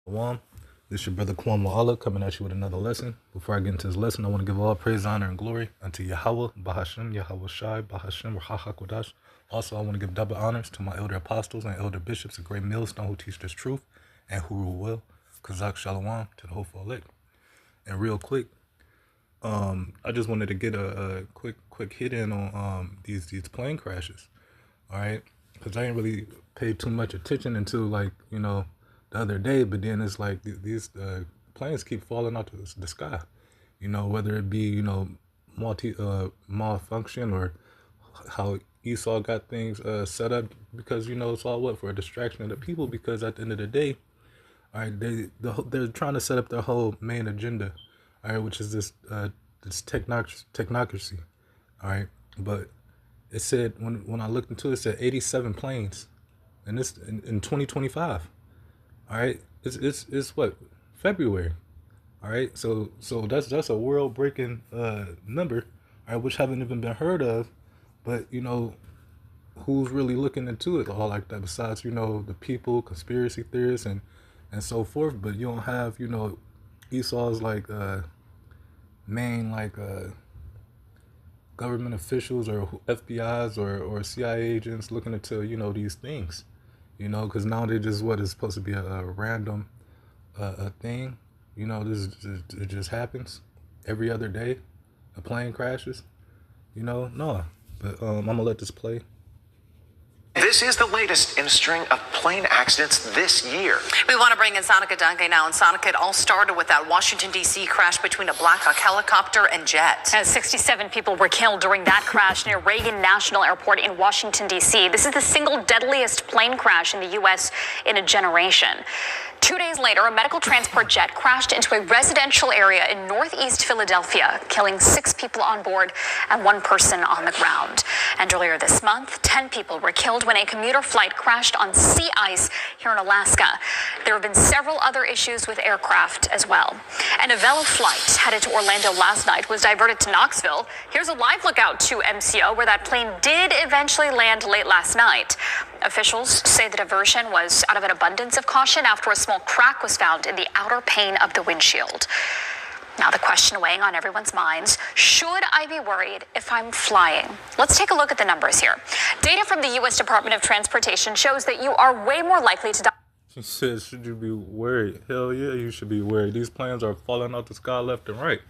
Shalom. This is your brother Kwame Allah coming at you with another lesson. Before I get into this lesson, I want to give all praise, honor, and glory unto Yahweh, Bahashem, Yahweh Shai, Bahashem, Raha Kodash. Also, I want to give double honors to my elder apostles and elder bishops, a great millstone who teach this truth and who rule well. Kazak Shalom to the hopeful elect. And real quick, I just wanted to get a quick hit in on these plane crashes. All right, because I didn't really pay too much attention until the other day, but then it's like these planes keep falling out of the sky, whether it be, malfunction or how Esau got things set up, because, it's all for a distraction of the people, because at the end of the day, all right, they're trying to set up their whole main agenda, all right, which is this technocracy, all right, but it said, when I looked into it, it said 87 planes, and this in 2025. All right, it's what, February. All right, so that's a world breaking number, all right, which haven't even been heard of. But who's really looking into it all like that besides the people, conspiracy theorists, and so forth. But you don't have Esau's main government officials or FBI's or CIA agents looking into these things. Because now they just what is supposed to be a random a thing. It just happens every other day. A plane crashes. No. But I'm gonna let this play. This is the latest in a string of plane accidents this year. We want to bring in Sonica Dunke now. And Sonica, it all started with that Washington, D.C. crash between a Black Hawk helicopter and jet. As 67 people were killed during that crash near Reagan National Airport in Washington, D.C. This is the single deadliest plane crash in the U.S. in a generation. 2 days later, a medical transport jet crashed into a residential area in northeast Philadelphia, killing 6 people on board and 1 person on the ground. And earlier this month, 10 people were killed when a commuter flight crashed on sea ice here in Alaska. There have been several other issues with aircraft as well. An Avella flight headed to Orlando last night was diverted to Knoxville. Here's a live lookout to MCO, where that plane did eventually land late last night. Officials say the diversion was out of an abundance of caution after a small crack was found in the outer pane of the windshield. Now the question weighing on everyone's minds, should I be worried if I'm flying? Let's take a look at the numbers here. Data from the U.S. Department of Transportation shows that you are way more likely to die. She says, should you be worried? Hell yeah, you should be worried. These planes are falling out the sky left and right.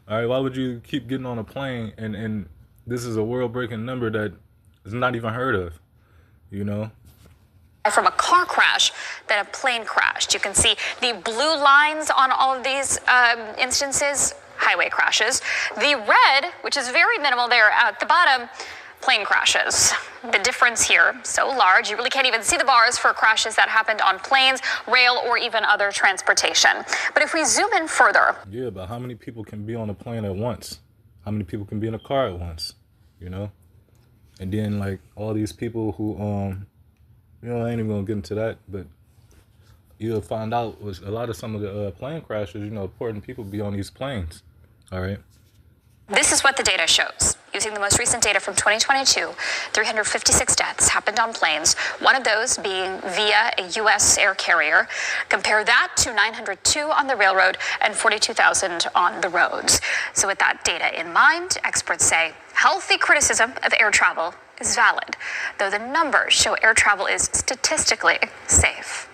All right, why would you keep getting on a plane and this is a world-breaking number that is not even heard of, From a car crash than a plane crashed. You can see the blue lines on all of these instances, highway crashes. The red, which is very minimal there at the bottom, plane crashes. The difference here, so large, you really can't even see the bars for crashes that happened on planes, rail, or even other transportation. But if we zoom in further. Yeah, but how many people can be on a plane at once? How many people can be in a car at once? And then all these people who I ain't even gonna get into that, but you'll find out was a lot of some of the plane crashes, important people be on these planes. All right. This is what the data shows. Using the most recent data from 2022, 356 deaths happened on planes, one of those being via a U.S. air carrier. Compare that to 902 on the railroad and 42,000 on the roads. So with that data in mind, experts say healthy criticism of air travel is valid, though the numbers show air travel is statistically safe.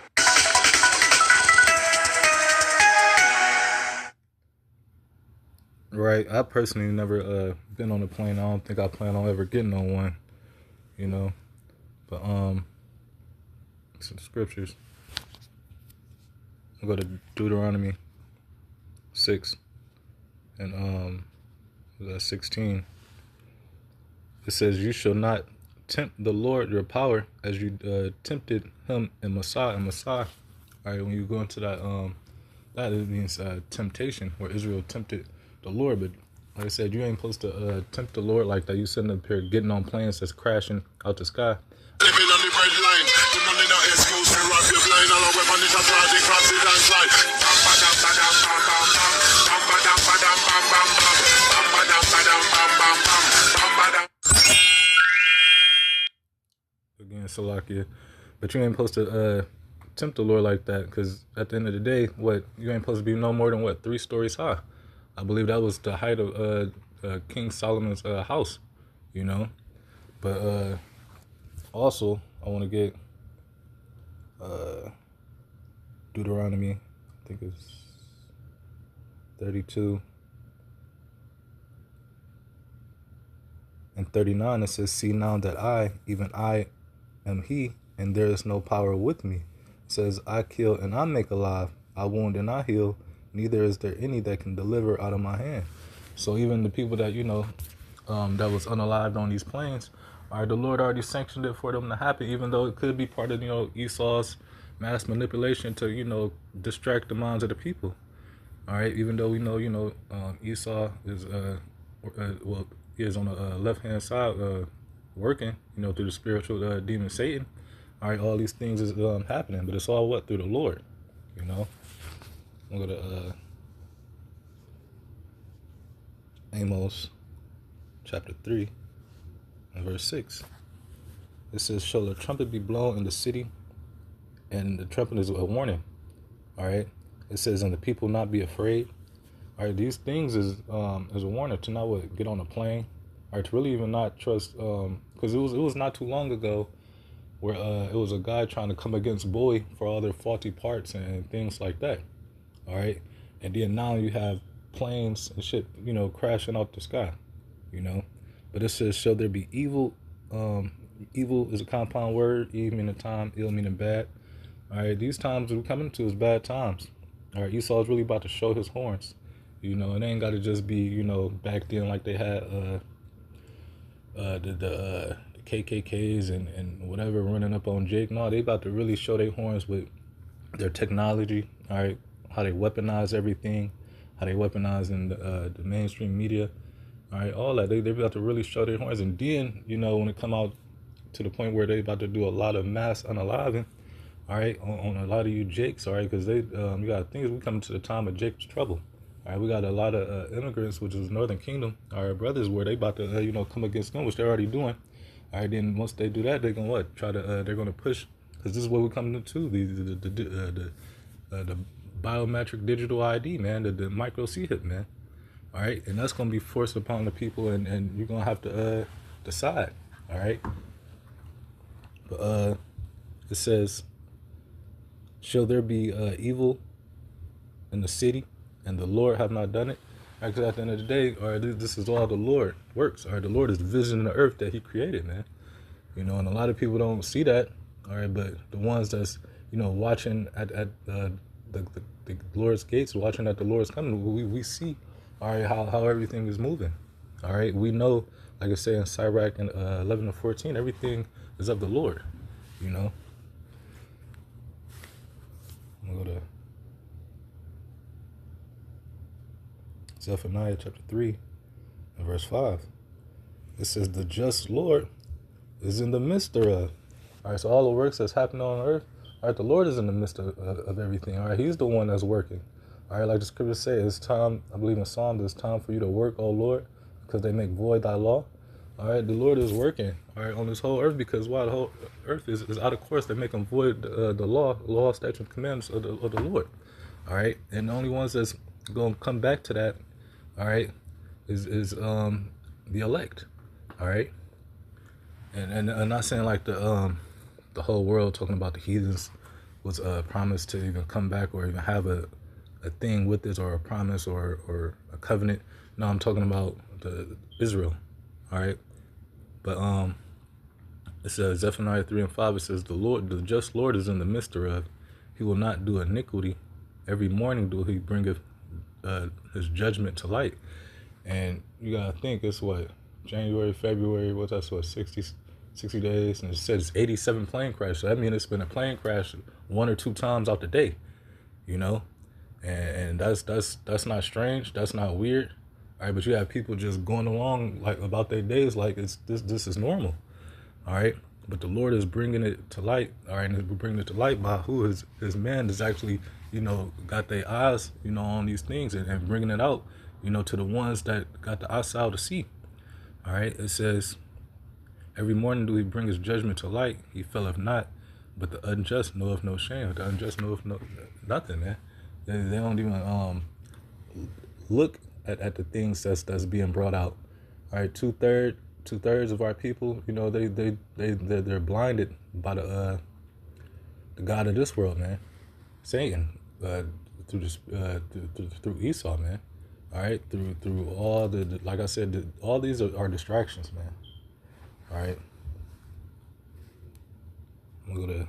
Right. I personally never been on a plane. I don't think I plan on ever getting on one, But some scriptures. I'll go to Deuteronomy 6 and 16. It says, "You shall not tempt the Lord your power as you tempted him in Massah." And Massah, all right, when you go into that, that it means temptation, where Israel tempted the Lord. But like I said, you ain't supposed to tempt the Lord like that. You sitting up here getting on planes that's crashing out the sky. Again, Salakia. But you ain't supposed to tempt the Lord like that, because at the end of the day, you ain't supposed to be no more than 3 stories high. I believe that was the height of King Solomon's house, you know. But also, I want to get Deuteronomy, I think it's 32 and 39. It says, "See now that I, even I, am He, and there is no power with me. It says, I kill and I make alive, I wound and I heal, neither is there any that can deliver out of my hand." So even the people that, that was unalived on these plains, all right, the Lord already sanctioned it for them to happen, even though it could be part of, Esau's mass manipulation to, distract the minds of the people. All right, even though we know, Esau is, he is on the left-hand side working, through the spiritual demon Satan. All right, all these things is happening, but it's all through the Lord, I'm going to Amos chapter 3 and verse 6. It says, "Shall the trumpet be blown in the city?" And the trumpet is a warning. All right. It says, "And the people not be afraid." All right. These things is a warning to not get on a plane, or to really even not trust. Because it was not too long ago where it was a guy trying to come against Bowie for all their faulty parts and things like that. All right. And then now you have planes and shit, crashing out the sky, But it says, "Shall there be evil?" Evil is a compound word. Evil meaning time, ill meaning bad. All right, these times we're coming to is bad times. All right, Esau is really about to show his horns. It ain't got to just be, back then like they had the KKKs and whatever running up on Jake. No, they about to really show their horns with their technology. All right, how they weaponize everything, how they weaponize in the mainstream media. All right, all that. They're about to really show their horns. And then, when it come out to the point where they about to do a lot of mass unaliving, all right, on a lot of you Jakes, all right, because they, you got to think, we coming to the time of Jacob's trouble. All right, we got a lot of immigrants, which is Northern Kingdom, our brothers, where they about to, come against them, which they're already doing. All right, then once they do that, they're going to what? They're going to push, because this is what we're coming to, the biometric digital ID, man, the micro C-hip, man. All right, and that's going to be forced upon the people, and you're going to have to decide, all right? But it says, "Shall there be evil in the city, and the Lord have not done it?" Because at the end of the day, all right, this is all the Lord works. All right, the Lord is the vision of the earth that He created, man. And a lot of people don't see that. All right, but the ones that's watching at the Lord's gates, watching at the Lord's coming, we see, all right, how everything is moving. All right, we know, like I say in Sirach and 11 and 14, everything is of the Lord. I'm gonna go to Zephaniah chapter 3 and verse 5. It says, "The just Lord is in the midst thereof." All right, so all the works that's happening on earth, all right, the Lord is in the midst of everything. All right, He's the one that's working. All right, like the scriptures say, it's time, I believe in Psalms, it's time for you to work, O Lord, because they make void thy law. All right, the Lord is working, all right, on this whole earth, because why the whole earth is out of course, they make them void the law, statutes, and commandments of the Lord. All right, and the only ones that's going to come back to that, all right, is the elect. All right, and I'm not saying like the whole world, talking about the heathens, was promised to even come back or even have a thing with this, or a promise or a covenant. No, I'm talking about the Israel. All right, but it says Zephaniah 3 and 5. It says, the just Lord is in the midst thereof. He will not do iniquity. Every morning do He bringeth His judgment to light. And you gotta think, it's what, January, February, what's that, so 60 days, and it says 87 plane crashes. So that means it's been a plane crash 1 or 2 times out the day, and that's not strange, that's not weird. All right, but you have people just going along like about their days like this is normal. All right, but the Lord is bringing it to light. All right, and we're bringing it to light by who his man is actually got their eyes on these things, and bringing it out to the ones that got the eyesight to see. All right, it says, every morning do He bring His judgment to light. He faileth not But the unjust knoweth no shame. The unjust knoweth nothing, man. They don't even look at the things that's being brought out. All right, two-thirds of our people, you know, they're blinded by the God of this world, man, Satan, through Esau, man. All right, through all the like I said, all these are distractions, man. All right, I'm gonna go to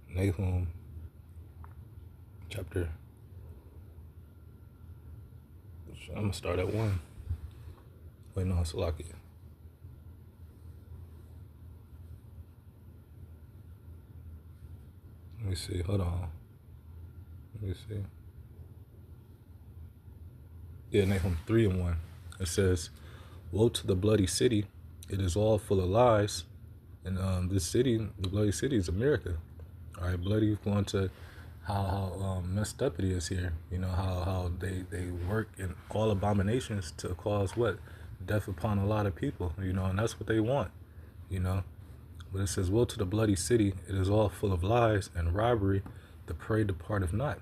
Nahum chapter. I'm gonna start at 1. Wait, no, it's Salakia. Let me see. Hold on. Let me see. Yeah, Nahum 3:1. It says, "Woe to the bloody city! It is all full of lies." And this city, the bloody city, is America. All right, bloody going to how messed up it is here. You know how they work in all abominations to cause what? Death upon a lot of people. You know, and that's what they want. You know. But it says, "Woe to the bloody city! It is all full of lies and robbery. The prey departeth not."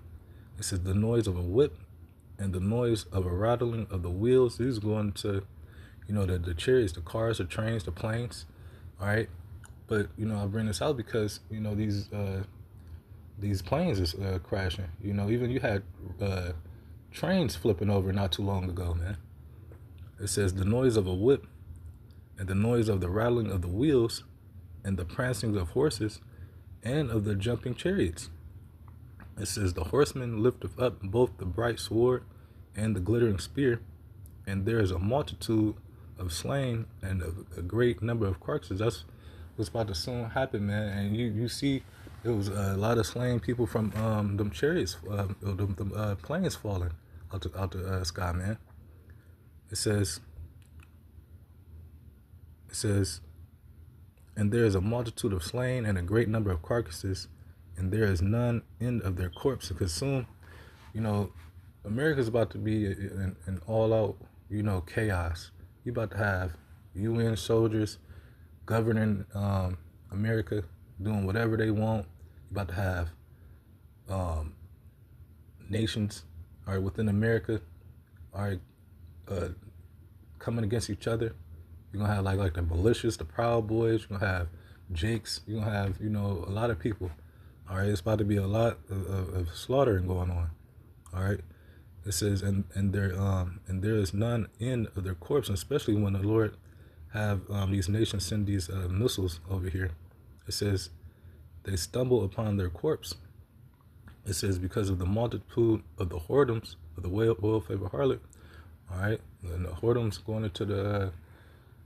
It says, "The noise of a whip and the noise of a rattling of the wheels." These going to, you know, the chariots, the cars, the trains, the planes. All right. But, you know, I bring this out because, you know, these planes is crashing. You know, even you had trains flipping over not too long ago, man. It says, "The noise of a whip and the noise of the rattling of the wheels and the prancing of horses and of the jumping chariots." It says, "The horseman lifteth up both the bright sword and the glittering spear, and there is a multitude of slain and a great number of carcasses." That's what's about to soon happen, man. And you see, it was a lot of slain people from them chariots, them planes falling out the sky, man. It says, "And there is a multitude of slain and a great number of carcasses, and there is none end of their corpse." Because soon, you know, America's about to be an all-out, you know, chaos. You about to have UN soldiers governing America, doing whatever they want. You about to have nations, all right, within America, all right, coming against each other. You're gonna have like the militias, the Proud Boys. You're gonna have Jakes. You're gonna have, you know, a lot of people. All right, it's about to be a lot of slaughtering going on. All right, it says, and there is none end of their corpse, especially when the Lord have these nations send these missiles over here. It says, "They stumble upon their corpse." It says, "Because of the multitude of the whoredoms of the well-favored harlot." All right, and the whoredoms going into the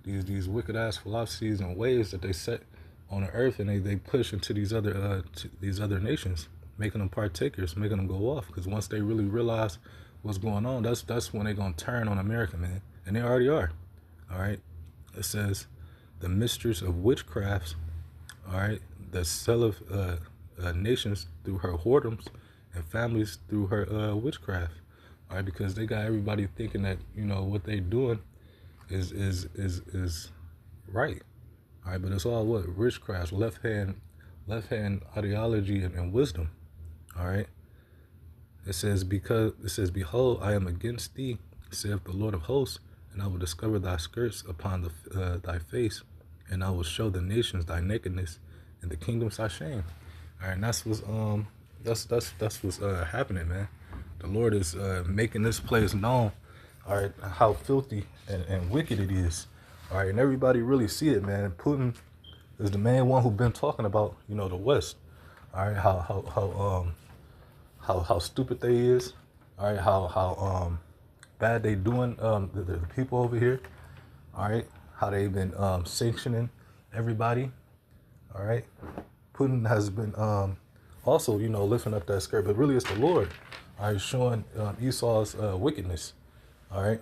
these wicked ass philosophies and ways that they set on the earth, and they push into these other nations, making them partakers, making them go off. Because once they really realize what's going on, that's when they're gonna turn on America, man, and they already are. All right, it says, "The mistress of witchcrafts," all right, that selleth nations through her whoredoms and families through her witchcraft. All right, because they got everybody thinking that, you know, what they doing is right. All right, but it's all what? Witchcraft, left hand ideology and wisdom. All right. It says, "Behold, I am against thee, saith the Lord of hosts, and I will discover thy skirts upon thy face, and I will show the nations thy nakedness, and the kingdoms thy shame." All right, and that's what's happening, man. The Lord is making this place known. All right, how filthy and wicked it is. All right, and everybody really see it, man. Putin is the main one who been talking about, you know, the West. All right, how stupid they is. All right, how bad they doing the people over here. All right, how they've been sanctioning everybody. All right, Putin has been also, you know, lifting up that skirt, but really it's the Lord. All right, showing Esau's wickedness. All right.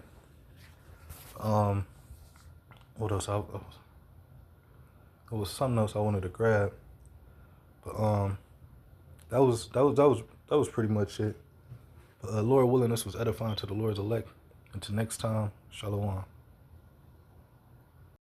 What else? There was something else I wanted to grab, but that was pretty much it. But Lord willing, this was edifying to the Lord's elect. Until next time, Shalom.